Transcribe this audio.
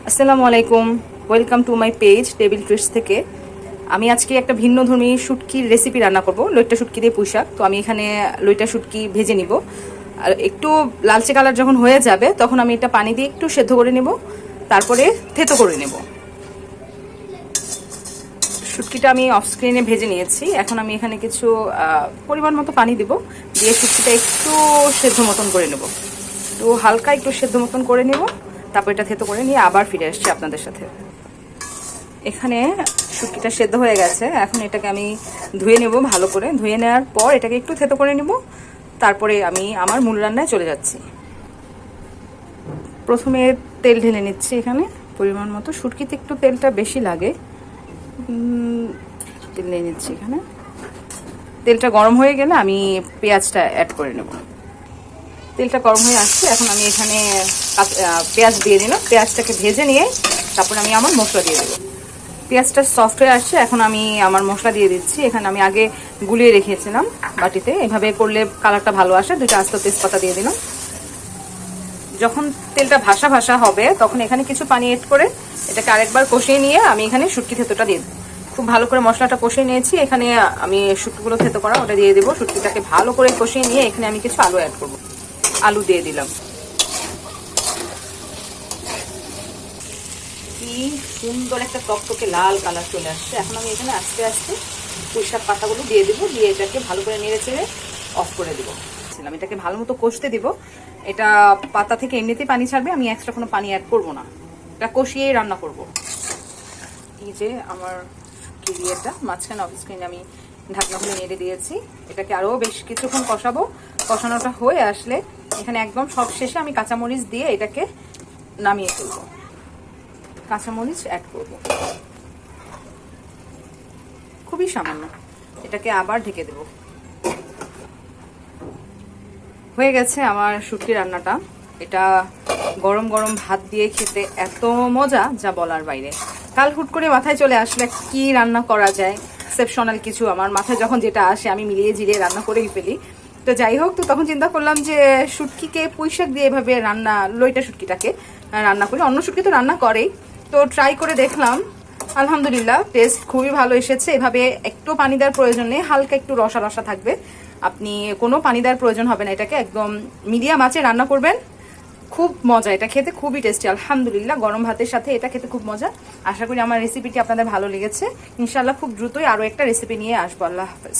আসসালামু আলাইকুম, welcome to my page table treats থেকে। আমি আজকে একটা ভিন্নধর্মী শুটকির রেসিপি রান্না করব, লইট্টা শুটকি দিয়ে পুঁই শাক। তো আমি এখানে লইট্টা শুটকি ভেজে নিব, আর একটু লালচে কালার যখন হয়ে যাবে তখন আমি এটা পানি দিয়ে একটু সেদ্ধ করে নেব, তারপরে থেতো করে নেব। শুটকিটা আমি অফ স্ক্রিনে ভেজে নিয়েছি। এখন আমি এখানে কিছু পরিমাণ মতো পানি দিব, দিয়ে শুটকিটা একটু সেদ্ধ মতন করে নেব, একটু হালকা একটু সেদ্ধ মতন করে নেব। তারপর এটা থেতো করে নিয়ে আবার ফিরে আসছি আপনাদের সাথে। এখানে শুটকিটা সেদ্ধ হয়ে গেছে, এখন এটাকে আমি ধুয়ে নেব ভালো করে। ধুয়ে নেওয়ার পর এটাকে একটু থেতো করে নেব, তারপরে আমি আমার মূল রান্নায় চলে যাচ্ছি। প্রথমে তেল ঢেলে নিচ্ছি এখানে পরিমাণ মতো, শুটকিতে একটু তেলটা বেশি লাগে। তেল নিয়ে নিচ্ছি এখানে। তেলটা গরম হয়ে গেলে আমি পেঁয়াজটা অ্যাড করে নেব। তেলটা গরম হয়ে আসছে, এখন আমি এখানে পেঁয়াজ দিয়ে দিলাম। পেঁয়াজটাকে ভেজে নিয়ে তারপর আমি আমার মশলা দিয়ে দেবো। পেঁয়াজটা সফট হয়ে আসছে, এখন আমি আমার মশলা দিয়ে দিচ্ছি। এখানে আমি আগে গুলিয়ে রেখেছিলাম বাটিতে, এভাবে করলে কালারটা ভালো আসে। দুটো আস্ত তেজপাতা দিয়ে দিলাম। যখন তেলটা ভাসা ভাসা হবে তখন এখানে কিছু পানি এড করে এটাকে আরেকবার কষিয়ে নিয়ে আমি এখানে শুটকি থেতোটা দিয়ে দেবো। খুব ভালো করে মশলাটা কষিয়ে নিয়েছি, এখানে আমি শুটকিগুলো থেতো করা ওটা দিয়ে দেবো। শুটকিটাকে ভালো করে কষিয়ে নিয়ে এখানে আমি কিছু আলু অ্যাড করবো। আলু দিয়ে দিলাম। কি সুন্দর একটা টকটকে লাল কালার চলে আসছে। এখন আমি এখানে আস্তে আস্তে পুঁই শাক পাতাগুলো দিয়ে দেবো, দিয়ে এটাকে ভালো করে নেড়ে চেড়ে অফ করে দেবো। এটাকে ভালো মতো কষতে দিব। এটা পাতা থেকে এমনিতেই পানি ছাড়বে, আমি এক্সট্রা কোনো পানি অ্যাড করবো না, এটা কষিয়েই রান্না করব। এই যে আমার এটা মাঝখানে অফ স্ক্রিনে আমি ঢাকনা খুলে নেড়ে দিয়েছি। এটাকে আরও বেশ কিছুক্ষণ কষাবো। কষানোটা হয়ে আসলে এখানে একদম সব শেষে আমি কাঁচামরিচ দিয়ে এটাকে নামিয়ে ফেলবো। কাঁচামরিচ অ্যাড করব খুবই সামান্য। এটাকে আবার ঢেকে দেব। হয়ে গেছে আমার শুটকি রান্নাটা। এটা গরম গরম ভাত দিয়ে খেতে এত মজা যা বলার বাইরে। কাল হুট করে মাথায় চলে আসলে কি রান্না করা যায়, এক্সেপশনাল কিছু আমার মাথায় যখন যেটা আসে আমি মিলিয়ে ঝিলিয়ে রান্না করেই ফেলি। তো যাই হোক, তো তখন চিন্তা করলাম যে শুটকিকে পুঁই শাক দিয়ে এভাবে রান্না, লইটা শুটকিটাকে রান্না করি। অন্য শুটকি তো রান্না করেই, তো ট্রাই করে দেখলাম। আলহামদুলিল্লাহ টেস্ট খুবই ভালো এসেছে। এভাবে একটু পানি দেওয়ার প্রয়োজন নেই, হালকা একটু রসা রসা থাকবে। আপনি কোনো পানি দেওয়ার প্রয়োজন হবে না। এটাকে একদম মিডিয়াম আঁচে রান্না করবেন, খুব মজা। এটা খেতে খুবই টেস্টি। আলহামদুলিল্লাহ গরম ভাতের সাথে এটা খেতে খুব মজা। আশা করি আমার রেসিপিটি আপনাদের ভালো লেগেছে। ইনশাআল্লাহ খুব দ্রুতই আরও একটা রেসিপি নিয়ে আসবো। আল্লাহ হাফেজ।